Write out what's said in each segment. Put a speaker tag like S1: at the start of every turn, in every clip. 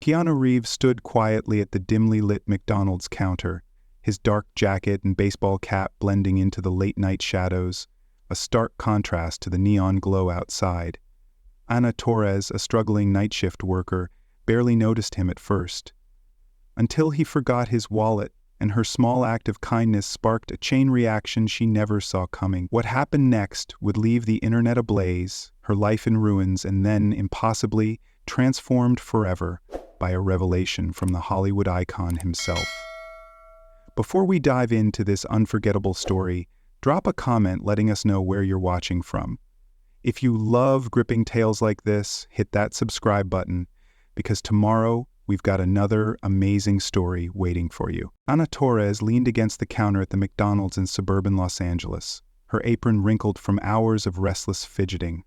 S1: Keanu Reeves stood quietly at the dimly lit McDonald's counter, his dark jacket and baseball cap blending into the late-night shadows, a stark contrast to the neon glow outside. Ana Torres, a struggling night shift worker, barely noticed him at first, until he forgot his wallet, and her small act of kindness sparked a chain reaction she never saw coming. What happened next would leave the internet ablaze, her life in ruins, and then, impossibly, transformed forever by a revelation from the Hollywood icon himself. Before we dive into this unforgettable story, drop a comment letting us know where you're watching from. If you love gripping tales like this, hit that subscribe button, because tomorrow we've got another amazing story waiting for you. Ana Torres leaned against the counter at the McDonald's in suburban Los Angeles, her apron wrinkled from hours of restless fidgeting.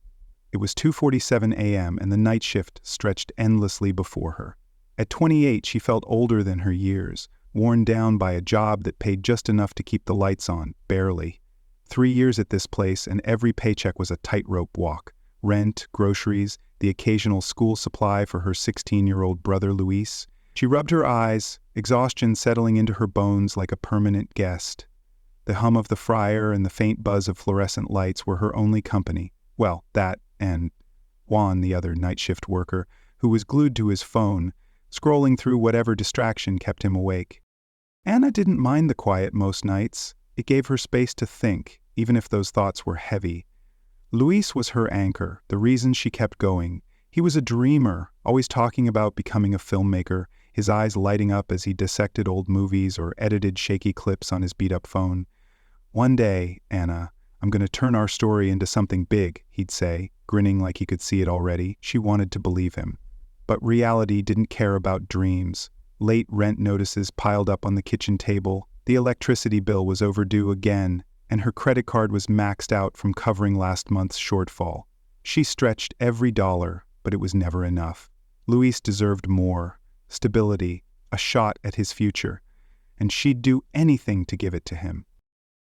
S1: It was 2:47 a.m. and the night shift stretched endlessly before her. At 28, she felt older than her years, worn down by a job that paid just enough to keep the lights on, barely. 3 years at this place, and every paycheck was a tightrope walk. Rent, groceries, the occasional school supply for her 16-year-old brother Luis. She rubbed her eyes, exhaustion settling into her bones like a permanent guest. The hum of the fryer and the faint buzz of fluorescent lights were her only company. Well, that and Juan, the other night shift worker, who was glued to his phone, scrolling through whatever distraction kept him awake. Ana didn't mind the quiet most nights. It gave her space to think, even if those thoughts were heavy. Luis was her anchor, the reason she kept going. He was a dreamer, always talking about becoming a filmmaker, his eyes lighting up as he dissected old movies or edited shaky clips on his beat-up phone. "One day, Ana, I'm going to turn our story into something big," he'd say, grinning like he could see it already. She wanted to believe him. But reality didn't care about dreams. Late rent notices piled up on the kitchen table, the electricity bill was overdue again, and her credit card was maxed out from covering last month's shortfall. She stretched every dollar, but it was never enough. Luis deserved more, stability, a shot at his future, and she'd do anything to give it to him.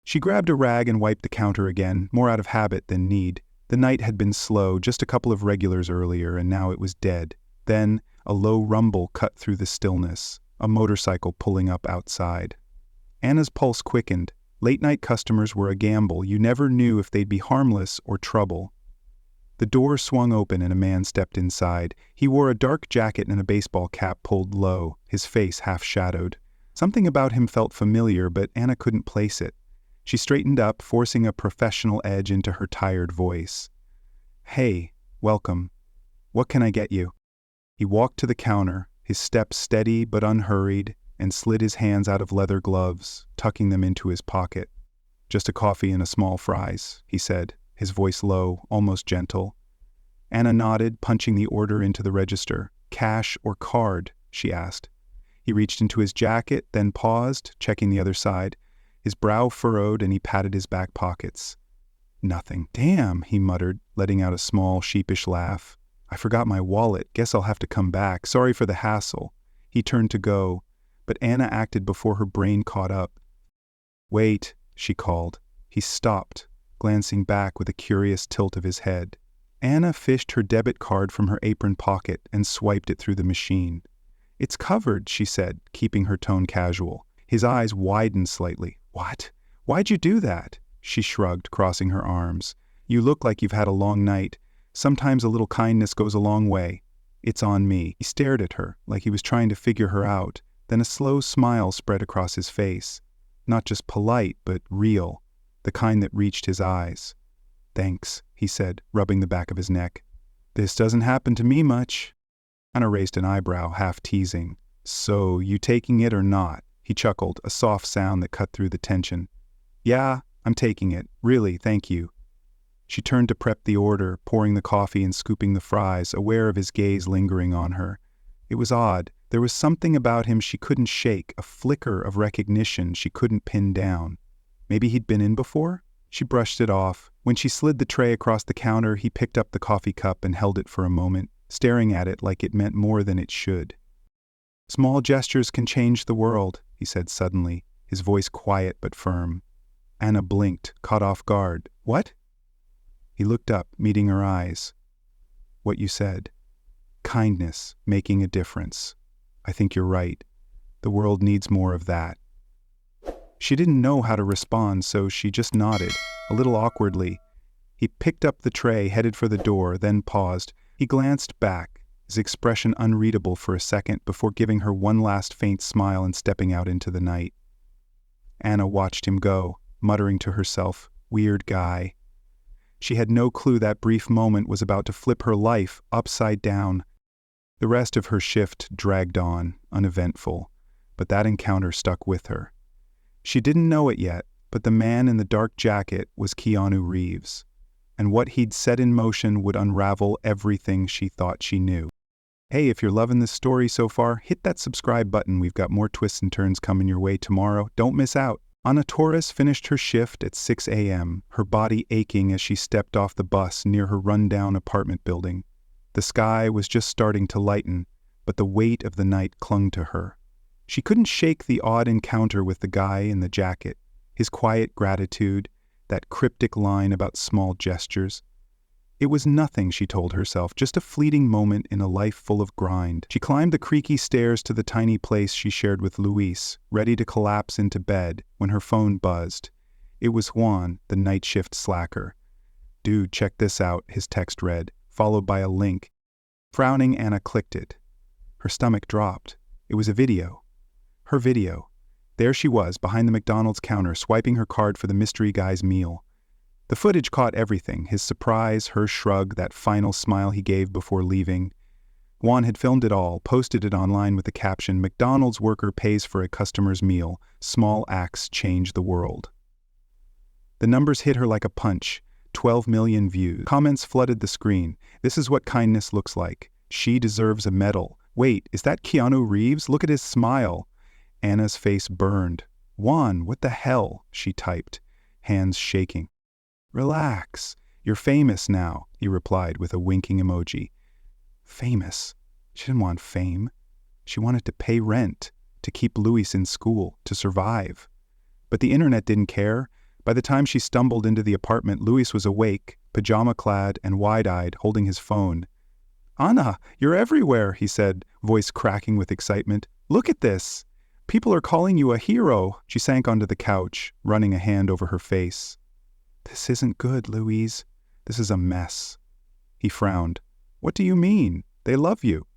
S1: She grabbed a rag and wiped the counter again, more out of habit than need. The night had been slow, just a couple of regulars earlier, and now it was dead. Then, a low rumble cut through the stillness, a motorcycle pulling up outside. Ana's pulse quickened. Late-night customers were a gamble. You never knew if they'd be harmless or trouble. The door swung open and a man stepped inside. He wore a dark jacket and a baseball cap pulled low, his face half-shadowed. Something about him felt familiar, but Ana couldn't place it. She straightened up, forcing a professional edge into her tired voice. "Hey, welcome. What can I get you?" He walked to the counter, his steps steady but unhurried, and slid his hands out of leather gloves, tucking them into his pocket. "Just a coffee and a small fries," he said, his voice low, almost gentle. Ana nodded, punching the order into the register. "Cash or card?" she asked. He reached into his jacket, then paused, checking the other side. His brow furrowed and he patted his back pockets. "Nothing." "Damn," he muttered, letting out a small, sheepish laugh. "I forgot my wallet. Guess I'll have to come back. Sorry for the hassle." He turned to go, but Ana acted before her brain caught up. "Wait," she called. He stopped, glancing back with a curious tilt of his head. Ana fished her debit card from her apron pocket and swiped it through the machine. "It's covered," she said, keeping her tone casual. His eyes widened slightly. "What? Why'd you do that?" She shrugged, crossing her arms. "You look like you've had a long night. Sometimes a little kindness goes a long way. It's on me." He stared at her, like he was trying to figure her out. Then a slow smile spread across his face. Not just polite, but real, the kind that reached his eyes. "Thanks," he said, rubbing the back of his neck. "This doesn't happen to me much." Ana raised an eyebrow, half teasing. "So, you taking it or not?" He chuckled, a soft sound that cut through the tension. "Yeah, I'm taking it. Really, thank you." She turned to prep the order, pouring the coffee and scooping the fries, aware of his gaze lingering on her. It was odd. There was something about him she couldn't shake, a flicker of recognition she couldn't pin down. Maybe he'd been in before? She brushed it off. When she slid the tray across the counter, he picked up the coffee cup and held it for a moment, staring at it like it meant more than it should. "Small gestures can change the world," he said suddenly, his voice quiet but firm. Ana blinked, caught off guard. "What?" He looked up, meeting her eyes. "What you said." Kindness, making a difference. I think you're right. The world needs more of that. She didn't know how to respond, so she just nodded, a little awkwardly. He picked up the tray, headed for the door, then paused. He glanced back, his expression unreadable for a second before giving her one last faint smile and stepping out into the night. Anna watched him go, muttering to herself, "Weird guy." She had no clue that brief moment was about to flip her life upside down. The rest of her shift dragged on, uneventful, but that encounter stuck with her. She didn't know it yet, but the man in the dark jacket was Keanu Reeves, and what he'd set in motion would unravel everything she thought she knew. Hey, if you're loving this story so far, hit that subscribe button. We've got more twists and turns coming your way tomorrow. Don't miss out. Anna Torres finished her shift at 6 a.m., her body aching as she stepped off the bus near her rundown apartment building. The sky was just starting to lighten, but the weight of the night clung to her. She couldn't shake the odd encounter with the guy in the jacket, his quiet gratitude, that cryptic line about small gestures. It was nothing, she told herself, just a fleeting moment in a life full of grind. She climbed the creaky stairs to the tiny place she shared with Luis, ready to collapse into bed, when her phone buzzed. It was Juan, the night shift slacker. "Dude, check this out," his text read, followed by a link. Frowning, Anna clicked it. Her stomach dropped. It was a video. Her video. There she was, behind the McDonald's counter, swiping her card for the mystery guy's meal. The footage caught everything, his surprise, her shrug, that final smile he gave before leaving. Juan had filmed it all, posted it online with the caption, "McDonald's worker pays for a customer's meal. Small acts change the world." The numbers hit her like a punch. 12 million views. Comments flooded the screen. "This is what kindness looks like. She deserves a medal. Wait, is that Keanu Reeves? Look at his smile." Anna's face burned. "Juan, what the hell?" she typed, hands shaking. "Relax. You're famous now," he replied with a winking emoji. Famous? She didn't want fame. She wanted to pay rent, to keep Luis in school, to survive. But the internet didn't care. By the time she stumbled into the apartment, Luis was awake, pajama-clad and wide-eyed, holding his phone. "Anna, you're everywhere," he said, voice cracking with excitement. "Look at this. People are calling you a hero." She sank onto the couch, running a hand over her face. "This isn't good, Louise. This is a mess." He frowned. "What do you mean? They love you."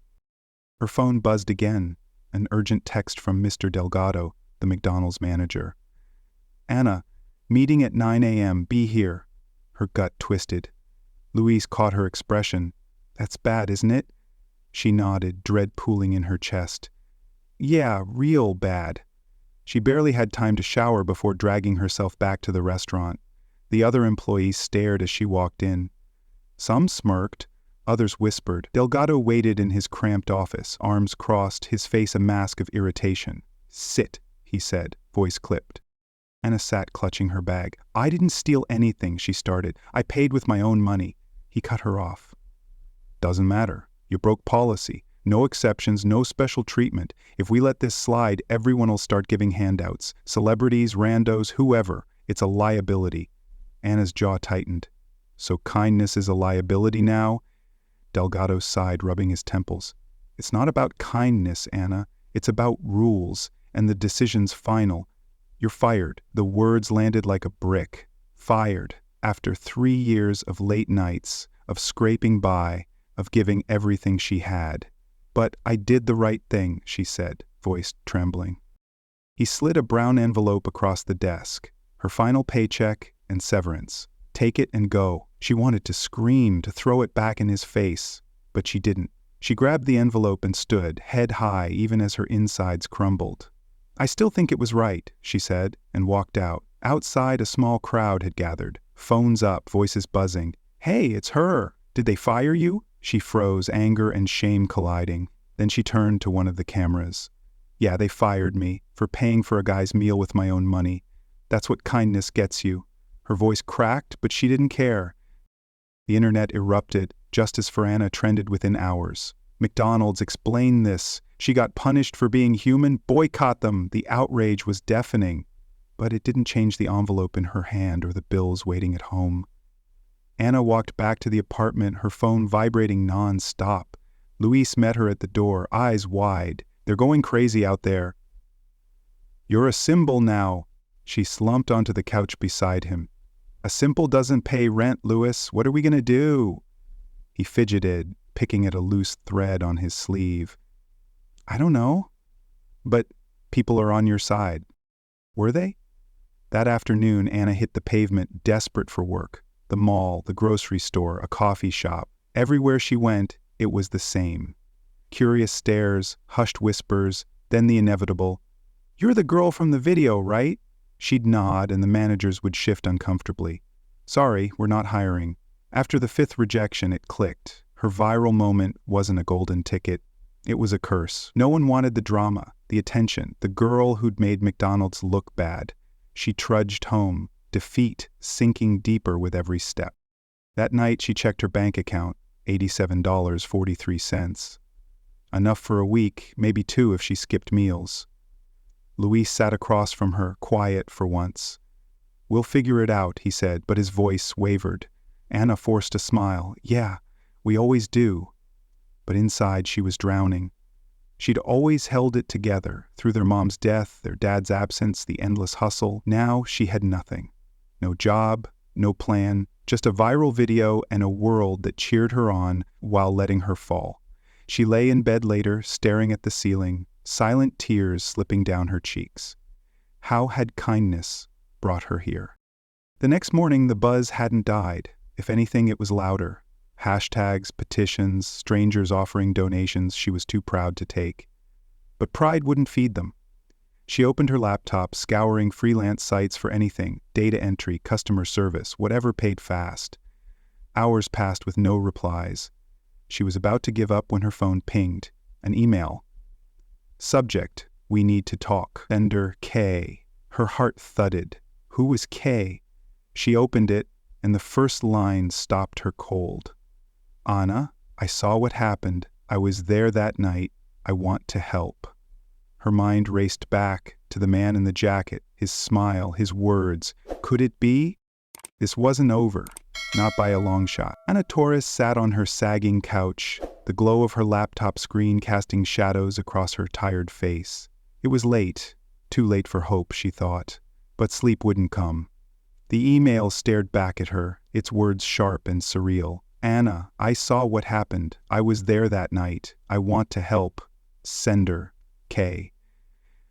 S1: Her phone buzzed again, an urgent text from Mr. Delgado, the McDonald's manager. "Anna, meeting at 9 a.m., be here." Her gut twisted. Louise caught her expression. "That's bad, isn't it?" She nodded, dread pooling in her chest. "Yeah, real bad." She barely had time to shower before dragging herself back to the restaurant. The other employees stared as she walked in. Some smirked, others whispered. Delgado waited in his cramped office, arms crossed, his face a mask of irritation. "Sit," he said, voice clipped. Anna sat clutching her bag. "I didn't steal anything," she started. "I paid with my own money." He cut her off. "Doesn't matter. You broke policy. No exceptions, no special treatment. If we let this slide, everyone will start giving handouts. Celebrities, randos, whoever. It's a liability." Anna's jaw tightened. "So kindness is a liability now?" Delgado sighed, rubbing his temples. "It's not about kindness, Anna. It's about rules, and the decision's final. You're fired." The words landed like a brick. Fired, after 3 years of late nights, of scraping by, of giving everything she had. "But I did the right thing," she said, voice trembling. He slid a brown envelope across the desk. Her final paycheck and severance. Take it and go. She wanted to scream, to throw it back in his face, but she didn't. She grabbed the envelope and stood, head high, even as her insides crumbled. "I still think it was right," she said, and walked out. Outside, a small crowd had gathered, phones up, voices buzzing. "Hey, it's her! Did they fire you?" She froze, anger and shame colliding. Then she turned to one of the cameras. "Yeah, they fired me, for paying for a guy's meal with my own money. That's what kindness gets you." Her voice cracked, but she didn't care. The internet erupted. Justice for Anna trended within hours. McDonald's explained this. She got punished for being human. Boycott them. The outrage was deafening. But it didn't change the envelope in her hand or the bills waiting at home. Anna walked back to the apartment, her phone vibrating non-stop. Luis met her at the door, eyes wide. "They're going crazy out there." "You're a symbol now." She slumped onto the couch beside him. "A symbol doesn't pay rent, Luis. What are we gonna do?" He fidgeted, picking at a loose thread on his sleeve. "I don't know. But people are on your side." Were they? That afternoon, Anna hit the pavement, desperate for work. The mall, the grocery store, a coffee shop. Everywhere she went, it was the same. Curious stares, hushed whispers, then the inevitable, "You're the girl from the video, right?" She'd nod, and the managers would shift uncomfortably. "Sorry, we're not hiring." After the fifth rejection, it clicked. Her viral moment wasn't a golden ticket. It was a curse. No one wanted the drama, the attention, the girl who'd made McDonald's look bad. She trudged home, defeat sinking deeper with every step. That night, she checked her bank account, $87.43. Enough for a week, maybe two if she skipped meals. Luis sat across from her, quiet for once. "We'll figure it out," he said, but his voice wavered. Anna forced a smile. "Yeah, we always do." But inside she was drowning. She'd always held it together, through their mom's death, their dad's absence, the endless hustle. Now she had nothing. No job, no plan, just a viral video and a world that cheered her on while letting her fall. She lay in bed later, staring at the ceiling, silent tears slipping down her cheeks. How had kindness brought her here? The next morning, the buzz hadn't died. If anything, it was louder. Hashtags, petitions, strangers offering donations she was too proud to take. But pride wouldn't feed them. She opened her laptop, scouring freelance sites for anything, data entry, customer service, whatever paid fast. Hours passed with no replies. She was about to give up when her phone pinged. An email. Subject, "We need to talk." Sender, K. Her heart thudded. Who was K? She opened it, and the first line stopped her cold. "Anna, I saw what happened. I was there that night. I want to help." Her mind raced back to the man in the jacket, his smile, his words. Could it be? This wasn't over, not by a long shot. Anna Torres sat on her sagging couch, the glow of her laptop screen casting shadows across her tired face. It was late, too late for hope, she thought, but sleep wouldn't come. The email stared back at her, its words sharp and surreal. "Anna, I saw what happened. I was there that night. I want to help. Sender, K."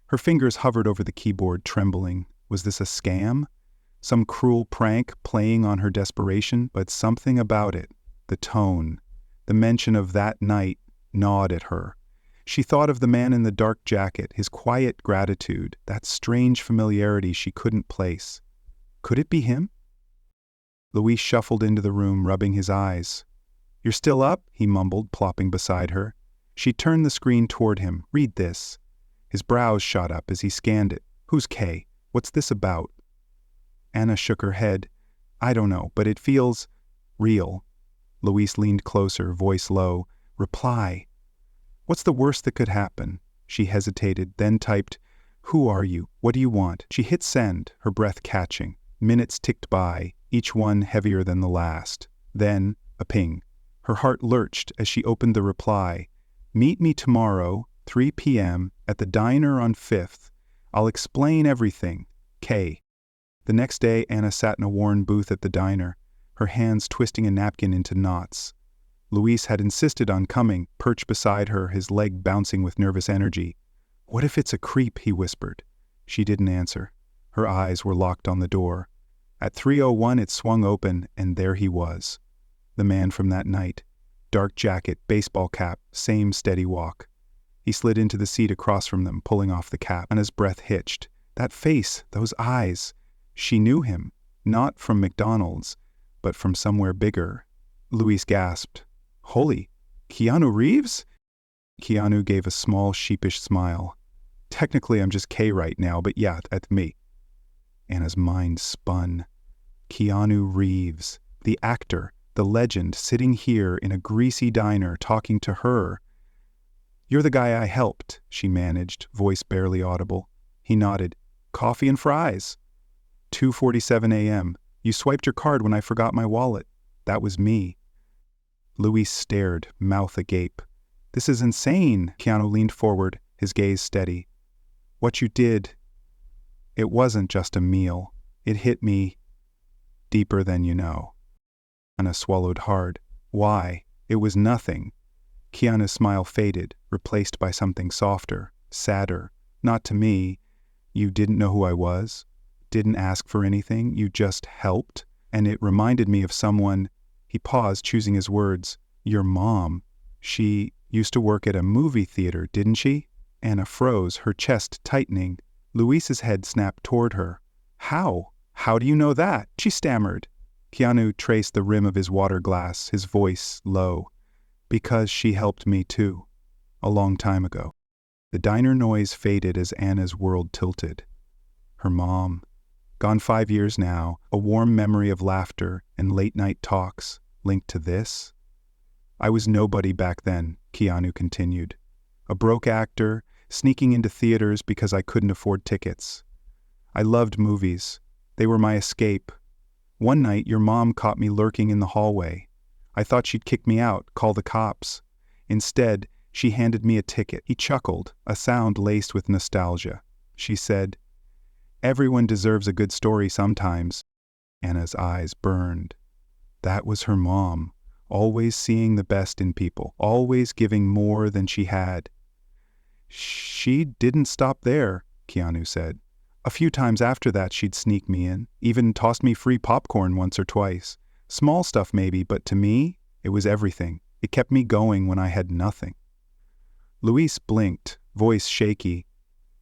S1: Her fingers hovered over the keyboard, trembling. Was this a scam? Some cruel prank playing on her desperation? But something about it, the tone, the mention of that night, gnawed at her. She thought of the man in the dark jacket, his quiet gratitude, that strange familiarity she couldn't place. Could it be him? Luis shuffled into the room, rubbing his eyes. "You're still up?" he mumbled, plopping beside her. She turned the screen toward him. "Read this." His brows shot up as he scanned it. "Who's K? What's this about?" Anna shook her head. "I don't know, but it feels real." Luis leaned closer, voice low. "Reply." "What's the worst that could happen?" She hesitated, then typed, "Who are you? What do you want?" She hit send, her breath catching. Minutes ticked by, each one heavier than the last. Then, a ping. Her heart lurched as she opened the reply. "Meet me tomorrow, 3 p.m., at the diner on 5th. I'll explain everything. K." The next day, Anna sat in a worn booth at the diner, her hands twisting a napkin into knots. Luis had insisted on coming, perched beside her, his leg bouncing with nervous energy. "What if it's a creep?" he whispered. She didn't answer. Her eyes were locked on the door. At 3:01 it swung open, and there he was. The man from that night. Dark jacket, baseball cap, same steady walk. He slid into the seat across from them, pulling off the cap, and his breath hitched. That face, those eyes. She knew him, not from McDonald's, but from somewhere bigger. Luis gasped. "Holy, Keanu Reeves?" Keanu gave a small, sheepish smile. "Technically, I'm just K right now, but yeah, that's me." Anna's mind spun. Keanu Reeves, the actor, the legend, sitting here in a greasy diner talking to her. "You're the guy I helped," she managed, voice barely audible. He nodded. "Coffee and fries." 2:47 a.m. "You swiped your card when I forgot my wallet." "That was me." Luis stared, mouth agape. This is insane. Keanu leaned forward, his gaze steady. What you did, it wasn't just a meal. It hit me deeper than you know. Anna swallowed hard. Why? It was nothing. Keanu's smile faded, replaced by something softer, sadder. Not to me. You didn't know who I was? Didn't ask for anything? You just helped? And it reminded me of someone. He paused, choosing his words. Your mom. She used to work at a movie theater, didn't she? Anna froze, her chest tightening. Luis's head snapped toward her. How? How do you know that? She stammered. Keanu traced the rim of his water glass, his voice low. Because she helped me too. A long time ago. The diner noise faded as Anna's world tilted. Her mom. Gone 5 years now, a warm memory of laughter and late-night talks linked to this? I was nobody back then, Keanu continued. A broke actor, sneaking into theaters because I couldn't afford tickets. I loved movies. They were my escape. One night, your mom caught me lurking in the hallway. I thought she'd kick me out, call the cops. Instead, she handed me a ticket. He chuckled, a sound laced with nostalgia. She said, "Everyone deserves a good story sometimes." Anna's eyes burned. That was her mom, always seeing the best in people, always giving more than she had. She didn't stop there, Keanu said. A few times after that she'd sneak me in, even tossed me free popcorn once or twice. Small stuff maybe, but to me, it was everything. It kept me going when I had nothing. Luis blinked, voice shaky.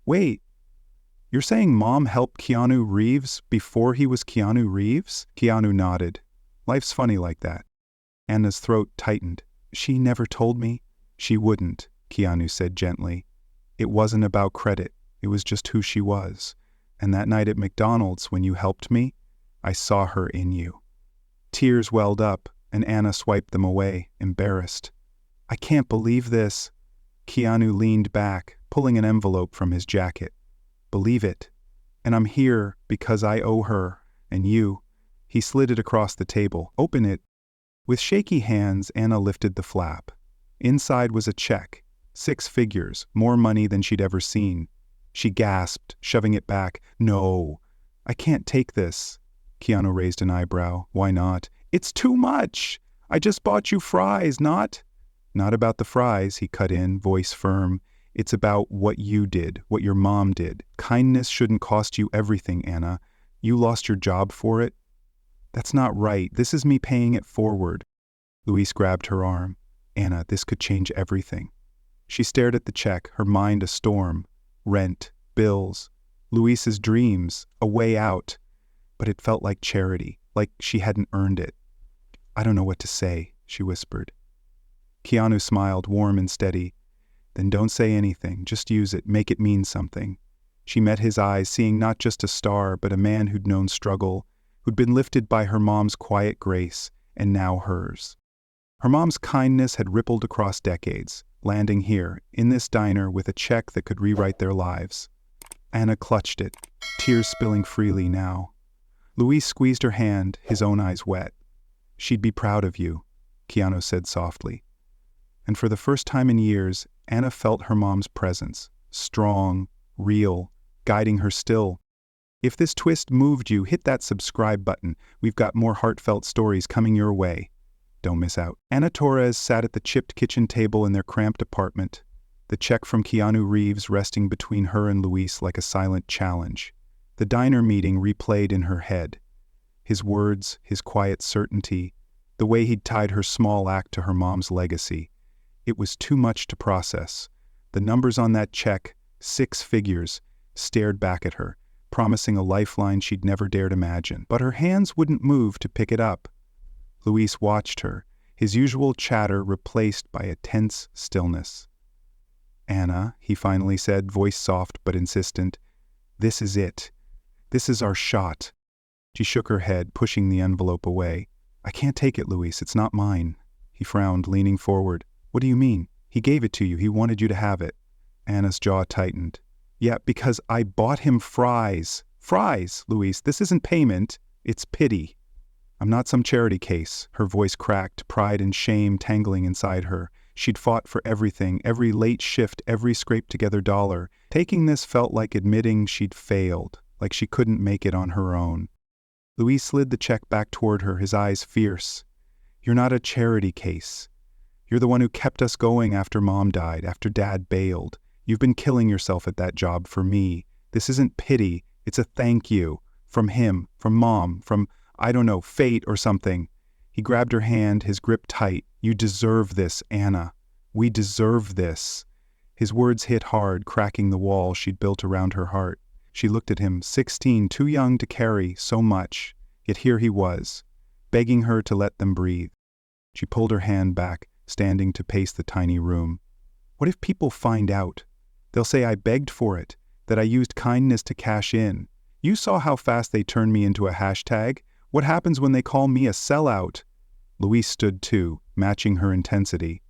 S1: Wait, you're saying Mom helped Keanu Reeves before he was Keanu Reeves? Keanu nodded. Life's funny like that. Anna's throat tightened. She never told me. She wouldn't, Keanu said gently. It wasn't about credit. It was just who she was. And that night at McDonald's, when you helped me, I saw her in you. Tears welled up, and Anna swiped them away, embarrassed. I can't believe this. Keanu leaned back, pulling an envelope from his jacket. Believe it. And I'm here because I owe her, and you. He slid it across the table. Open it. With shaky hands, Anna lifted the flap. Inside was a check. 6 figures, more money than she'd ever seen. She gasped, shoving it back. No, I can't take this. Keanu raised an eyebrow. Why not? It's too much. I just bought you fries, not? Not about the fries, he cut in, voice firm. It's about what you did, what your mom did. Kindness shouldn't cost you everything, Anna. You lost your job for it. That's not right. This is me paying it forward. Luis grabbed her arm. Anna, this could change everything. She stared at the check, her mind a storm. Rent, bills, Luis's dreams, a way out. But it felt like charity, like she hadn't earned it. I don't know what to say, she whispered. Keanu smiled, warm and steady. Then don't say anything, just use it, make it mean something. She met his eyes, seeing not just a star, but a man who'd known struggle, who'd been lifted by her mom's quiet grace, and now hers. Her mom's kindness had rippled across decades, landing here, in this diner, with a check that could rewrite their lives. Anna clutched it, tears spilling freely now. Luis squeezed her hand, his own eyes wet. She'd be proud of you, Keanu said softly. And for the first time in years, Anna felt her mom's presence, strong, real, guiding her still. If this twist moved you, hit that subscribe button. We've got more heartfelt stories coming your way. Don't miss out. Anna Torres sat at the chipped kitchen table in their cramped apartment, the check from Keanu Reeves resting between her and Luis like a silent challenge. The diner meeting replayed in her head. His words, his quiet certainty, the way he'd tied her small act to her mom's legacy. It was too much to process. The numbers on that check, 6 figures, stared back at her, promising a lifeline she'd never dared imagine. But her hands wouldn't move to pick it up. Luis watched her, his usual chatter replaced by a tense stillness. Anna, he finally said, voice soft but insistent, this is it. This is our shot. She shook her head, pushing the envelope away. I can't take it, Luis. It's not mine. He frowned, leaning forward. What do you mean? He gave it to you. He wanted you to have it. Anna's jaw tightened. Yeah, because I bought him fries. Fries, Luis. This isn't payment. It's pity. I'm not some charity case. Her voice cracked, pride and shame tangling inside her. She'd fought for everything, every late shift, every scraped-together dollar. Taking this felt like admitting she'd failed, like she couldn't make it on her own. Louise slid the check back toward her, his eyes fierce. "You're not a charity case. You're the one who kept us going after Mom died, after Dad bailed. You've been killing yourself at that job for me. This isn't pity, it's a thank you. From him, from Mom, from, I don't know, fate or something." He grabbed her hand, his grip tight. "You deserve this, Anna. We deserve this." His words hit hard, cracking the wall she'd built around her heart. She looked at him, 16, too young to carry so much. Yet here he was, begging her to let them breathe. She pulled her hand back, standing to pace the tiny room. "What if people find out? They'll say I begged for it, that I used kindness to cash in. You saw how fast they turned me into a hashtag. What happens when they call me a sellout?" Louise stood too, matching her intensity.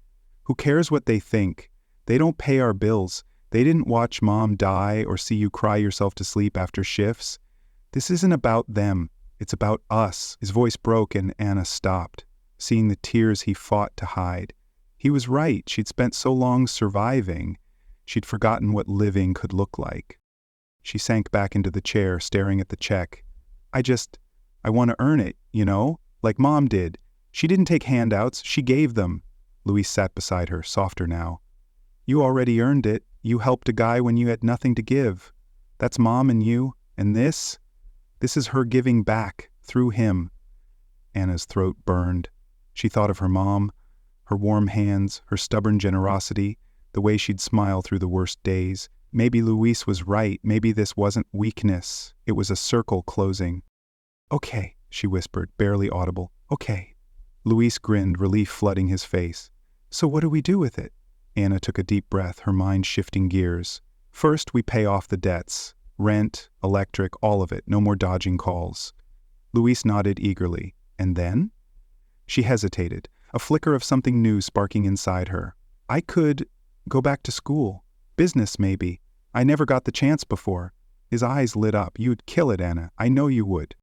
S1: "Who cares what they think? They don't pay our bills. They didn't watch Mom die or see you cry yourself to sleep after shifts. This isn't about them. It's about us." His voice broke and Anna stopped, seeing the tears he fought to hide. He was right. She'd spent so long surviving, she'd forgotten what living could look like. She sank back into the chair, staring at the check. I want to earn it, like Mom did. She didn't take handouts, she gave them." Louise sat beside her, softer now. "You already earned it. You helped a guy when you had nothing to give. That's Mom and you, and this is her giving back, through him." Anna's throat burned. She thought of her mom, her warm hands, her stubborn generosity, the way she'd smile through the worst days. Maybe Louise was right. Maybe this wasn't weakness. It was a circle closing. "Okay," she whispered, barely audible. "Okay." Louise grinned, relief flooding his face. "So what do we do with it?" Anna took a deep breath, her mind shifting gears. "First, we pay off the debts. Rent, electric, all of it. No more dodging calls." Louise nodded eagerly. "And then?" She hesitated, a flicker of something new sparking inside her. "I could go back to school. Business, maybe. I never got the chance before." His eyes lit up. "You'd kill it, Anna. I know you would."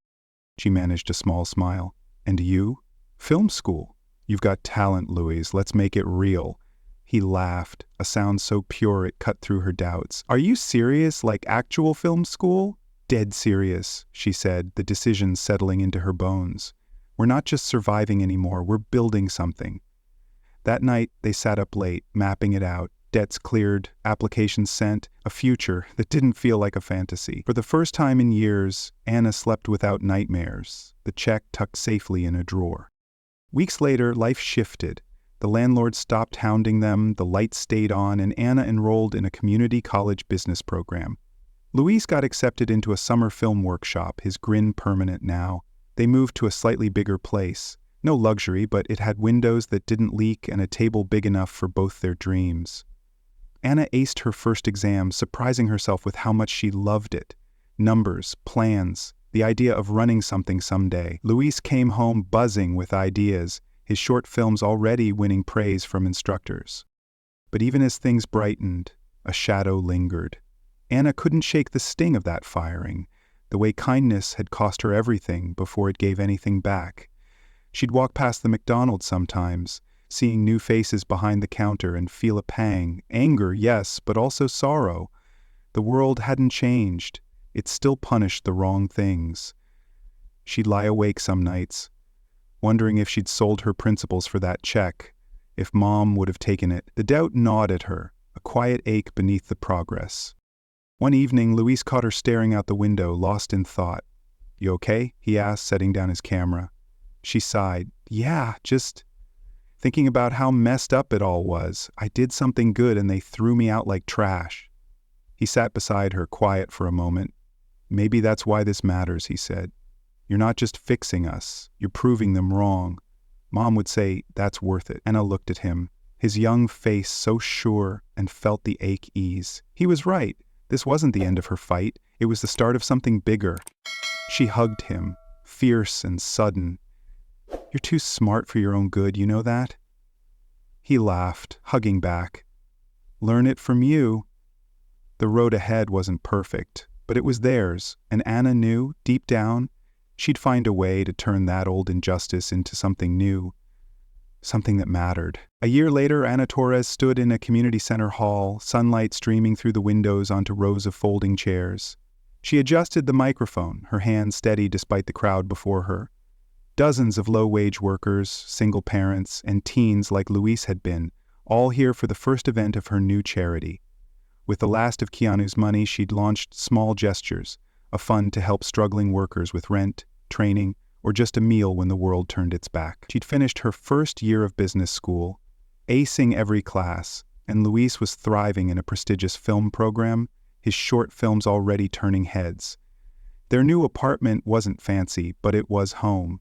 S1: She managed a small smile. "And you?" "Film school." "You've got talent, Louise. Let's make it real." He laughed, a sound so pure it cut through her doubts. "Are you serious, like actual film school?" "Dead serious," she said, the decision settling into her bones. "We're not just surviving anymore, we're building something." That night, they sat up late, mapping it out. Debts cleared, applications sent, a future that didn't feel like a fantasy. For the first time in years, Anna slept without nightmares, the check tucked safely in a drawer. Weeks later, life shifted. The landlord stopped hounding them, the lights stayed on, and Anna enrolled in a community college business program. Louise got accepted into a summer film workshop, his grin permanent now. They moved to a slightly bigger place. No luxury, but it had windows that didn't leak and a table big enough for both their dreams. Anna aced her first exam, surprising herself with how much she loved it. Numbers, plans, the idea of running something someday. Louise came home buzzing with ideas, his short films already winning praise from instructors. But even as things brightened, a shadow lingered. Anna couldn't shake the sting of that firing, the way kindness had cost her everything before it gave anything back. She'd walk past the McDonald's sometimes, seeing new faces behind the counter and feel a pang. Anger, yes, but also sorrow. The world hadn't changed. It still punished the wrong things. She'd lie awake some nights, wondering if she'd sold her principles for that check, if Mom would have taken it. The doubt gnawed at her, a quiet ache beneath the progress. One evening, Louise caught her staring out the window, lost in thought. "You okay?" he asked, setting down his camera. She sighed. "Yeah, just thinking about how messed up it all was. I did something good and they threw me out like trash." He sat beside her, quiet for a moment. "Maybe that's why this matters," he said. "You're not just fixing us, you're proving them wrong. Mom would say, that's worth it." Anna looked at him, his young face so sure, and felt the ache ease. He was right. This wasn't the end of her fight. It was the start of something bigger. She hugged him, fierce and sudden. "You're too smart for your own good, you know that?" He laughed, hugging back. "Learn it from you." The road ahead wasn't perfect, but it was theirs, and Anna knew, deep down, she'd find a way to turn that old injustice into something new. something that mattered. A year later, Ana Torres stood in a community center hall, sunlight streaming through the windows onto rows of folding chairs. She adjusted the microphone, her hands steady despite the crowd before her. Dozens of low-wage workers, single parents, and teens like Luis had been, all here for the first event of her new charity. With the last of Keanu's money, she'd launched Small Gestures, a fund to help struggling workers with rent, training, or just a meal when the world turned its back. She'd finished her first year of business school, acing every class, and Luis was thriving in a prestigious film program, his short films already turning heads. Their new apartment wasn't fancy, but it was home,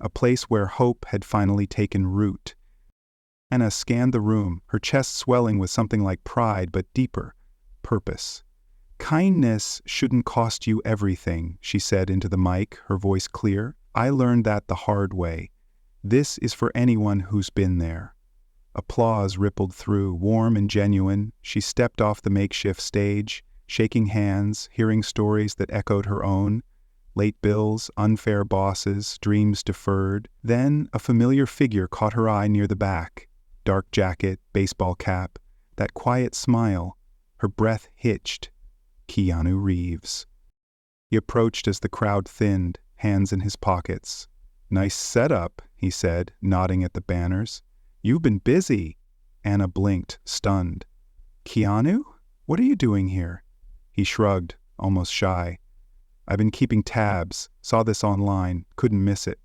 S1: a place where hope had finally taken root. Ana scanned the room, her chest swelling with something like pride but deeper, purpose. "Kindness shouldn't cost you everything," she said into the mic, her voice clear. "I learned that the hard way. This is for anyone who's been there." Applause rippled through, warm and genuine. She stepped off the makeshift stage, shaking hands, hearing stories that echoed her own. Late bills, unfair bosses, dreams deferred. Then a familiar figure caught her eye near the back. Dark jacket, baseball cap, that quiet smile. Her breath hitched. Keanu Reeves. He approached as the crowd thinned, hands in his pockets. "Nice setup," he said, nodding at the banners. "You've been busy." Ana blinked, stunned. "Keanu? What are you doing here?" He shrugged, almost shy. "I've been keeping tabs, saw this online, couldn't miss it."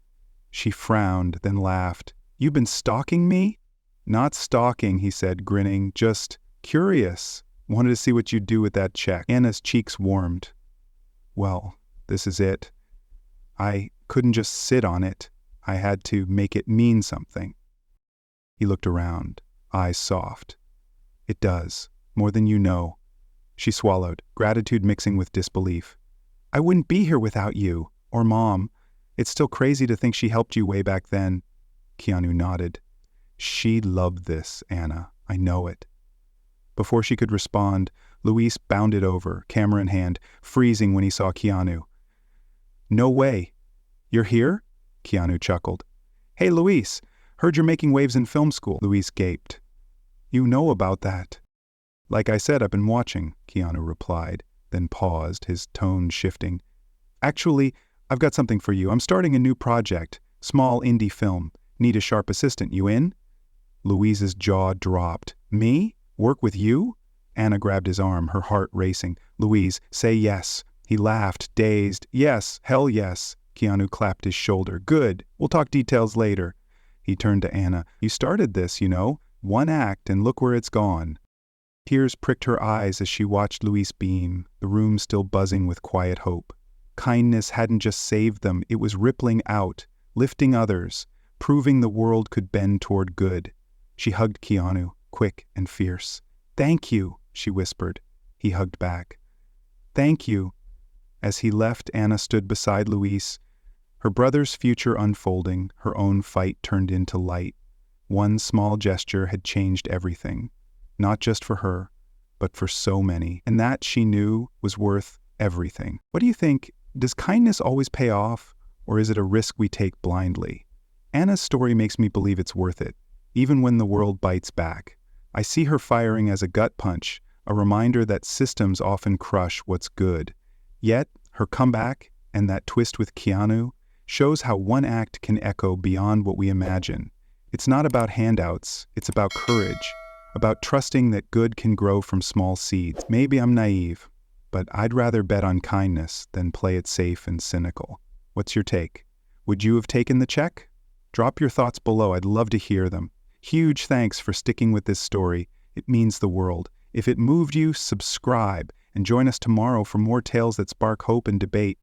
S1: She frowned, then laughed. "You've been stalking me?" "Not stalking," he said, grinning, "just curious. Wanted to see what you'd do with that check." Anna's cheeks warmed. "Well, this is it. I couldn't just sit on it. I had to make it mean something." He looked around, eyes soft. "It does, more than you know." She swallowed, gratitude mixing with disbelief. "I wouldn't be here without you, or Mom. It's still crazy to think she helped you way back then." Keanu nodded. "She loved this, Ana. I know it." Before she could respond, Luis bounded over, camera in hand, freezing when he saw Keanu. "No way. You're here?" Keanu chuckled. "Hey, Luis, heard you're making waves in film school." Luis gaped. "You know about that?" "Like I said, I've been watching," Keanu replied, then paused, his tone shifting. "Actually, I've got something for you. I'm starting a new project, small indie film. Need a sharp assistant. You in?" Luis's jaw dropped. "Me? Work with you?" Ana grabbed his arm, her heart racing. "Luis, say yes." He laughed, dazed. "Yes, hell yes." Keanu clapped his shoulder. "Good. We'll talk details later." He turned to Ana. "You started this, you know. One act, and look where it's gone." Tears pricked her eyes as she watched Luis beam, the room still buzzing with quiet hope. Kindness hadn't just saved them, it was rippling out, lifting others, proving the world could bend toward good. She hugged Keanu, quick and fierce. "Thank you," she whispered. He hugged back. "Thank you." As he left, Ana stood beside Luis, her brother's future unfolding, her own fight turned into light. One small gesture had changed everything, not just for her, but for so many, and that, she knew, was worth everything. What do you think? Does kindness always pay off, or is it a risk we take blindly? Ana's story makes me believe it's worth it, even when the world bites back. I see her firing as a gut punch, a reminder that systems often crush what's good. Yet, her comeback, and that twist with Keanu, shows how one act can echo beyond what we imagine. It's not about handouts, it's about courage, about trusting that good can grow from small seeds. Maybe I'm naive, but I'd rather bet on kindness than play it safe and cynical. What's your take? Would you have taken the check? Drop your thoughts below, I'd love to hear them. Huge thanks for sticking with this story. It means the world. If it moved you, subscribe, and join us tomorrow for more tales that spark hope and debate.